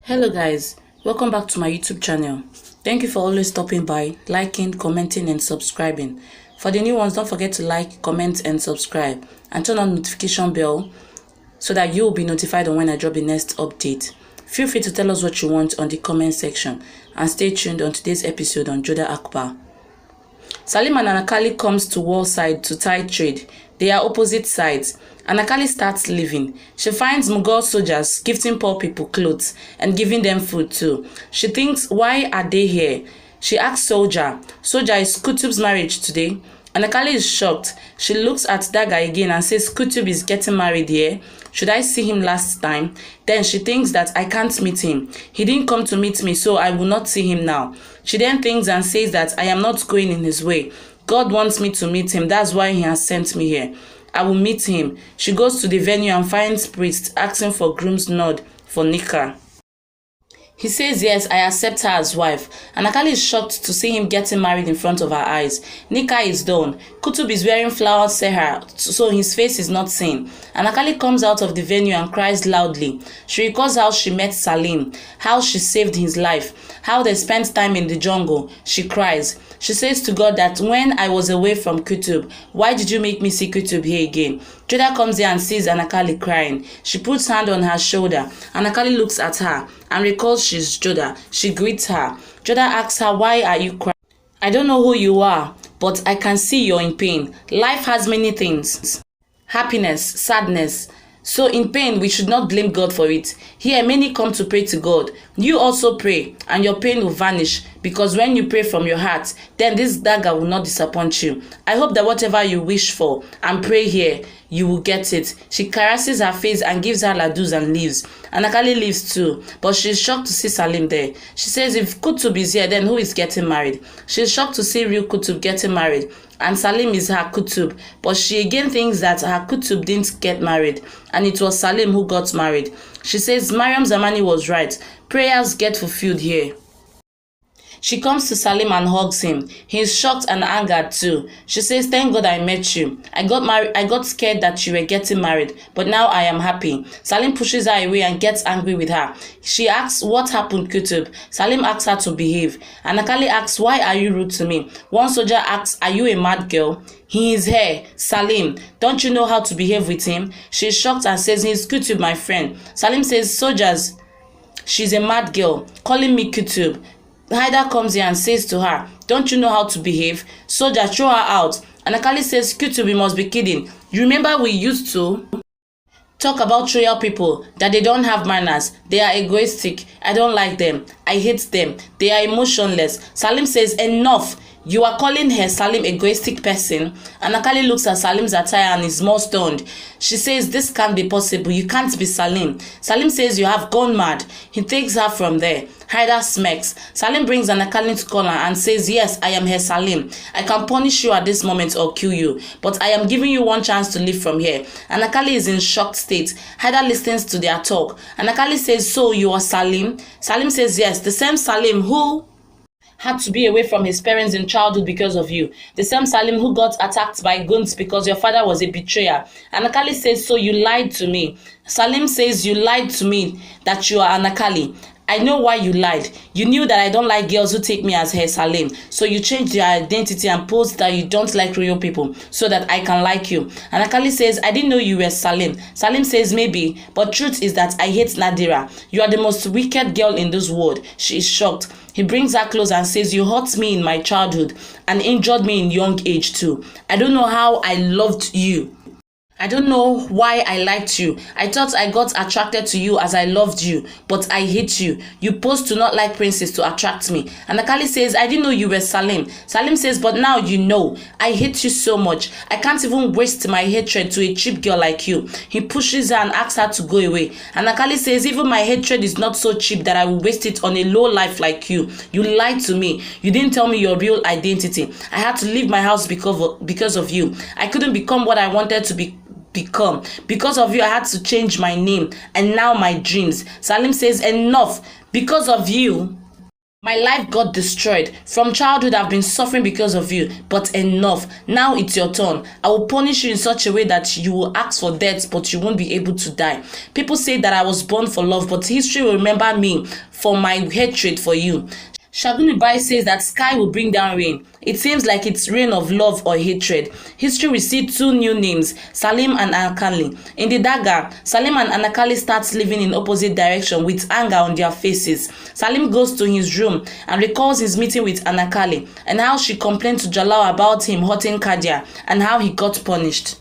Hello guys, welcome back to my YouTube channel. Thank you for always stopping by, liking, commenting and subscribing. For the new ones, don't forget to like, comment and subscribe and turn on notification bell so that you will be notified on when I drop the next update. Feel free to tell us what you want on the comment section and stay tuned on today's episode on Joda Akbar. Salim and Anarkali comes to wall side to tie trade. They are opposite sides. Anarkali starts living. She finds Mughal soldiers gifting poor people clothes and giving them food too. She thinks, why are they here? She asks Soldier, is Kutub's marriage today? Anarkali is shocked. She looks at that guy again and says, Kutub is getting married here. Should I see him last time? Then she thinks that I can't meet him. He didn't come to meet me, so I will not see him now. She then thinks and says that I am not going in his way. God wants me to meet him. That's why he has sent me here. I will meet him. She goes to the venue and finds priest asking for groom's nod for Nikah. He says yes, I accept her as wife. Anarkali is shocked to see him getting married in front of her eyes. Nikah is done. Kutub is wearing flowered seher, so his face is not seen. Anarkali comes out of the venue and cries loudly. She recalls how she met Salim, how she saved his life, how they spent time in the jungle. She cries. She says to God that when I was away from Kutub, why did you make me see Kutub here again? Joda comes there and sees Anarkali crying. She puts her hand on her shoulder. Anarkali looks at her and recalls she's Joda. She greets her. Joda asks her, why are you crying? I don't know who you are, but I can see you're in pain. Life has many things. Happiness, sadness. So in pain, we should not blame God for it. Here, many come to pray to God. You also pray, and your pain will vanish, because when you pray from your heart, then this dagger will not disappoint you. I hope that whatever you wish for and pray here, you will get it. She caresses her face and gives her ladus and leaves. Anarkali leaves too, but she's shocked to see Salim there. She says if Kutub is here, then who is getting married? She's shocked to see real Kutub getting married, and Salim is her Kutub, but she again thinks that her Kutub didn't get married, and it was Salim who got married. She says Mariam Zamani was right. Prayers get fulfilled here. She comes to Salim and hugs him. He is shocked and angered too. She says, thank God I met you. I got scared that you were getting married, but now I am happy. Salim pushes her away and gets angry with her. She asks, what happened, Kutub? Salim asks her to behave. Anarkali asks, why are you rude to me? One soldier asks, are you a mad girl? He is here. Salim, don't you know how to behave with him? She is shocked and says, he is Kutub, my friend. Salim says, soldiers, she's a mad girl, calling me Kutub. Haida comes here and says to her, don't you know how to behave? Soldier, throw her out. Anarkali says, Kutub, we must be kidding. You remember we used to talk about royal people, that they don't have manners. They are egoistic. I don't like them. I hate them. They are emotionless. Salim says, enough. You are calling her Salim egoistic person. Anarkali looks at Salim's attire and is more stunned. She says, this can't be possible. You can't be Salim. Salim says, you have gone mad. He takes her from there. Haida smirks. Salim brings Anarkali to corner and says, yes, I am her Salim. I can punish you at this moment or kill you, but I am giving you one chance to live from here. Anarkali is in shocked state. Haida listens to their talk. Anarkali says, so you are Salim? Salim says, yes, the same Salim who had to be away from his parents in childhood because of you. The same Salim who got attacked by goons because your father was a betrayer. Anarkali says, so you lied to me. Salim says, you lied to me that you are Anarkali. I know why you lied. You knew that I don't like girls who take me as her Salim. So you changed your identity and posed that you don't like real people so that I can like you. Anarkali says, I didn't know you were Salim. Salim says, maybe, but truth is that I hate Nadira. You are the most wicked girl in this world. She is shocked. He brings her close and says, you hurt me in my childhood and injured me in young age too. I don't know how I loved you. I don't know why I liked you. I thought I got attracted to you as I loved you, but I hate you. You posed to not like princes to attract me. Anarkali says, I didn't know you were Salim. Salim says, but now you know. I hate you so much. I can't even waste my hatred to a cheap girl like you. He pushes her and asks her to go away. Anarkali says, even my hatred is not so cheap that I will waste it on a low life like you. You lied to me. You didn't tell me your real identity. I had to leave my house because of you. I couldn't become what I wanted to become. Because of you, I had to change my name and now my dreams. Salim says, enough. Because of you, My life got destroyed. From childhood, I've been suffering because of you. But enough. Now it's your turn. I will punish you in such a way that you will ask for death, but you won't be able to die. People say that I was born for love, but history will remember me for my hatred for you. Shagunibai says that sky will bring down rain. It seems like it's rain of love or hatred. History received two new names, Salim and Anarkali. In the dagger, Salim and Anarkali starts living in opposite direction with anger on their faces. Salim goes to his room and recalls his meeting with Anarkali and how she complained to Jalal about him hurting Kadia and how he got punished.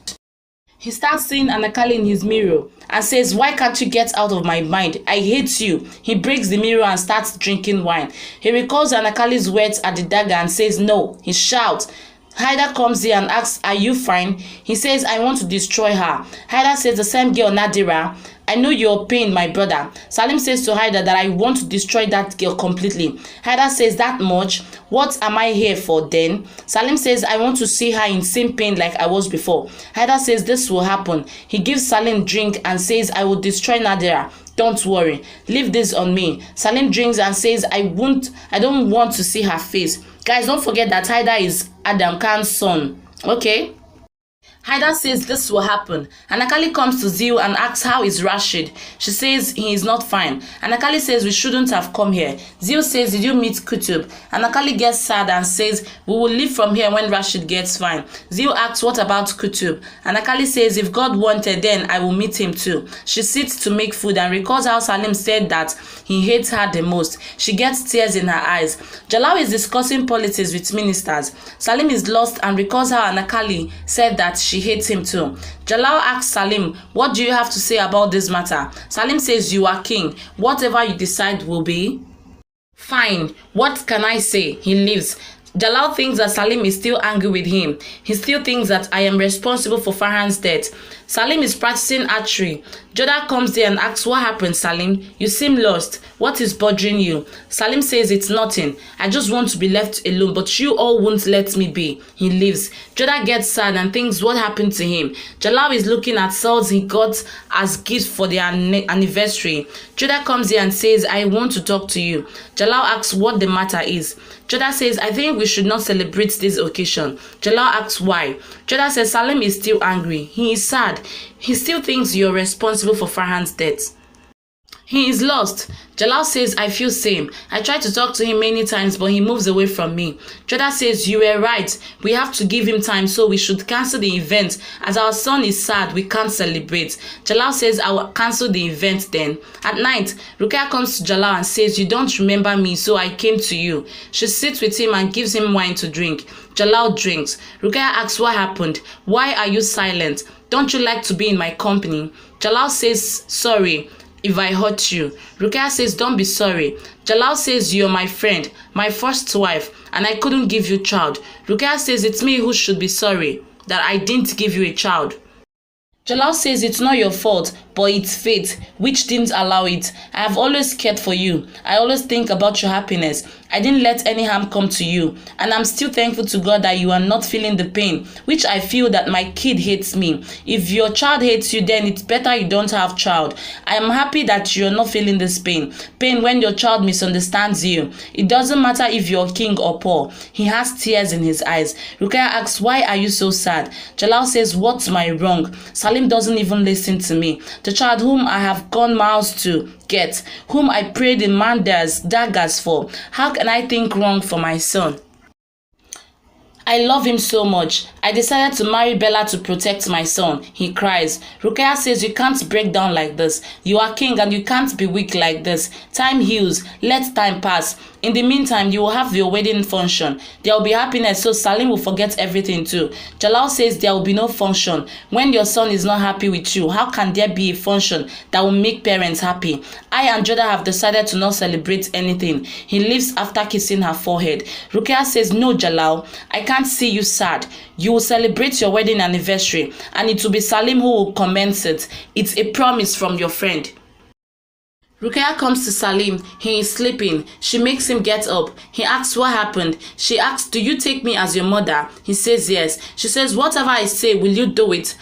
He starts seeing Anarkali in his mirror and says, "Why can't you get out of my mind? I hate you." He breaks the mirror and starts drinking wine. He recalls Anarkali's words at the dagger and says no. He shouts. Haida comes here and asks, "Are you fine?" He says, "I want to destroy her." Haida says, "The same girl, Nadira. I know your pain, my brother." Salim says to Haida that I want to destroy that girl completely. Haida says, "That much? What am I here for then?" Salim says, "I want to see her in same pain like I was before." Haida says this will happen. He gives Salim drink and says, "I will destroy Nadira. Don't worry. Leave this on me." Salim drinks and says, I don't want to see her face." Guys, don't forget that Haida is Adam Khan's son. Okay? Haida says this will happen. Anarkali comes to Zeo and asks how is Rashid. She says he is not fine. Anarkali says we shouldn't have come here. Zeo says, "Did you meet Kutub?" Anarkali gets sad and says we will leave from here when Rashid gets fine. Zeo asks what about Kutub? Anarkali says if God wanted then I will meet him too. She sits to make food and recalls how Salim said that he hates her the most. She gets tears in her eyes. Jalal is discussing politics with ministers. Salim is lost and recalls how Anarkali said that she hates him too. Jalal asks Salim, "What do you have to say about this matter?" Salim says, "You are king. Whatever you decide will be fine. What can I say?" He leaves. Jalal thinks that Salim is still angry with him. He still thinks that I am responsible for Farhan's death. Salim is practicing archery. Joda comes there and asks, "What happened, Salim? You seem lost. What is bothering you?" Salim says, "It's nothing. I just want to be left alone, but you all won't let me be." He leaves. Joda gets sad and thinks what happened to him. Jalal is looking at swords he got as gifts for their anniversary. Joda comes here and says, "I want to talk to you." Jalal asks what the matter is. Joda says, "I think we should not celebrate this occasion." Jalal asks why. Joda says Salim is still angry. He is sad. He still thinks you're responsible for Farhan's death. He is lost. Jalal says, "I feel same. I tried to talk to him many times, but he moves away from me." Joda says, "You were right. We have to give him time, so we should cancel the event. As our son is sad, we can't celebrate." Jalal says, "I will cancel the event then." At night, Ruqayya comes to Jalal and says, "You don't remember me, so I came to you." She sits with him and gives him wine to drink. Jalal drinks. Ruqayya asks what happened. "Why are you silent? Don't you like to be in my company?" Jalal says, "Sorry if I hurt you." Ruqayya says, "Don't be sorry." Jalal says, "You're my friend, my first wife, and I couldn't give you a child." Ruqayya says, "It's me who should be sorry that I didn't give you a child." Jalal says, "It's not your fault, but it's fate, which didn't allow it. I have always cared for you. I always think about your happiness. I didn't let any harm come to you. And I'm still thankful to God that you are not feeling the pain, which I feel that my kid hates me. If your child hates you, then it's better you don't have child. I am happy that you're not feeling this pain. Pain when your child misunderstands you. It doesn't matter if you're king or poor." He has tears in his eyes. Ruqayya asks, "Why are you so sad?" Jalal says, "What's my wrong? Salim doesn't even listen to me. The child whom I have gone miles to get, whom I prayed in Mandar's daggers for. How can I think wrong for my son? I love him so much. I decided to marry Bella to protect my son." He cries. Ruqayya says, "You can't break down like this. You are king and you can't be weak like this. Time heals. Let time pass. In the meantime, you will have your wedding function. There will be happiness, so Salim will forget everything too." Jalal says there will be no function. When your son is not happy with you, how can there be a function that will make parents happy? I and Joda have decided to not celebrate anything. He leaves after kissing her forehead. Ruqayya says, "No, Jalal, I can't see you sad. You will celebrate your wedding anniversary, and it will be Salim who will commence it. It's a promise from your friend." Ruqayya comes to Salim. He is sleeping. She makes him get up. He asks what happened. She asks, "Do you take me as your mother?" He says yes. She says, "Whatever I say, will you do it?"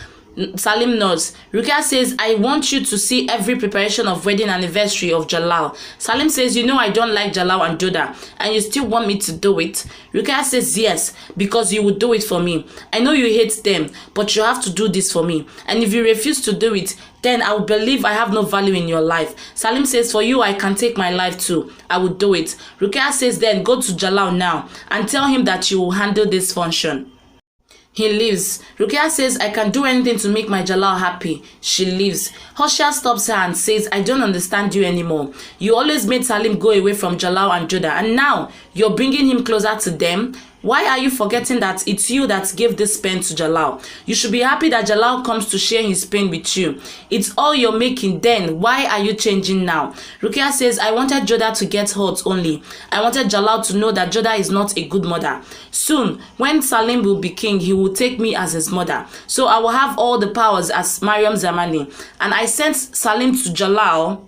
Salim nods. Rukia says, I want you to see every preparation of wedding anniversary of Jalal. Salim says, you know I don't like Jalal and Joda, and you still want me to do it? Rukia says, yes, because you would do it for me. I know you hate them, but you have to do this for me. And if you refuse to do it, then I will believe I have no value in your life. Salim says, for you, I can take my life too. I will do it. Rukia says, then go to Jalal now and tell him that you will handle this function. He leaves. Rukia says, I can do anything to make my Jalal happy. She leaves. Hoshia stops her and says, I don't understand you anymore. You always made Salim go away from Jalal and Joda, and now you're bringing him closer to them? Why are you forgetting that it's you that gave this pain to Jalal? You should be happy that Jalal comes to share his pain with you. It's all you're making. Then why are you changing now? Rukia says, I wanted Joda to get hurt only. I wanted Jalal to know that Joda is not a good mother. Soon, when Salim will be king, he will take me as his mother. So I will have all the powers as Mariam Zamani. And I sent Salim to Jalal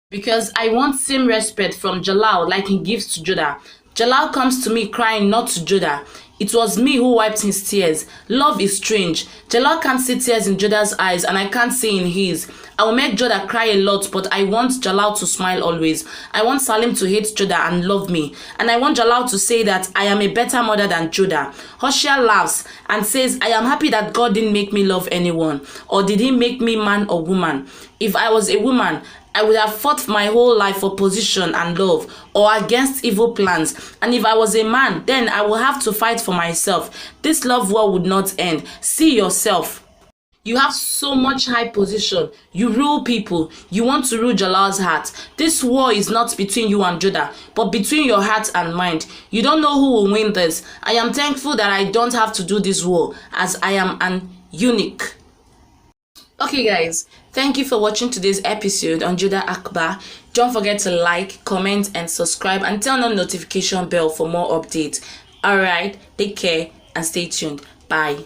because I want same respect from Jalal like he gives to Joda. Jalal comes to me crying, not to Joda. It was me who wiped his tears. Love is strange. Jalal can't see tears in Joda's eyes and I can't see in his. I will make Joda cry a lot, but I want Jalal to smile always. I want Salim to hate Joda and love me. And I want Jalal to say that I am a better mother than Joda. Hoshia laughs and says, I am happy that God didn't make me love anyone. Or did he make me man or woman? If I was a woman, I would have fought my whole life for position and love or against evil plans. And if I was a man, then I will have to fight for myself. This love war would not end. See yourself. You have so much high position. You rule people. You want to rule Jalal's heart. This war is not between you and Joda, but between your heart and mind. You don't know who will win this. I am thankful that I don't have to do this war, as I am an unique. Okay guys, thank you for watching today's episode on Joda Akbar. Don't forget to like, comment and subscribe and turn on notification bell for more updates. Alright, take care and stay tuned. Bye.